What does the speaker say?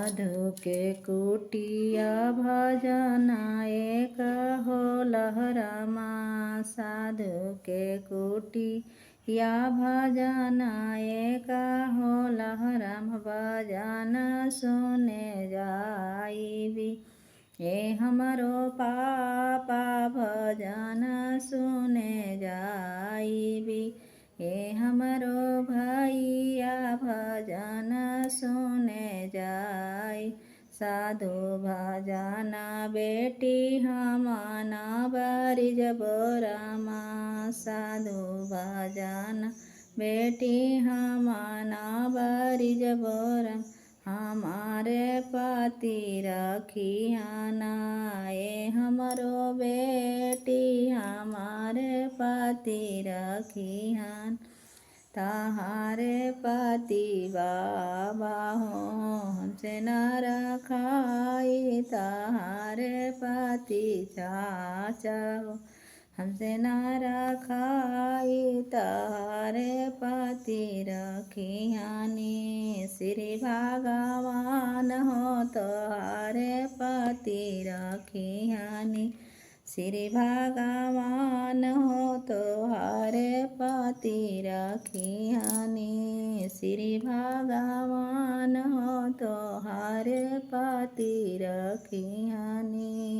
साधु के कुटिया भजन एक हो लहरमा। साधु के कुटिया भजन एक हो लहरम। भजन सुने जाइबी ए हमरो पापा। भजन सुने जाइबी ए हमरो भैया। भजन सुने जाई साधु भजन बेटी हमन बरिज बोरमा। साधु भजन बेटी हमन बरिज बोरम। हमारे पति रखियन ए हमरो बेटी। हमारे पति रखियन तहारे पति बाबा हो। हमसे न रखाई तहारे पति चाचा हो। हमसे न रखाई तहारे पति रखियानी। श्री भगवान हो तहारे पति रखियानी। श्री भगवान हो तोहारे पति रखियानी। श्री भगवान हो तोहारे पति रखियानी।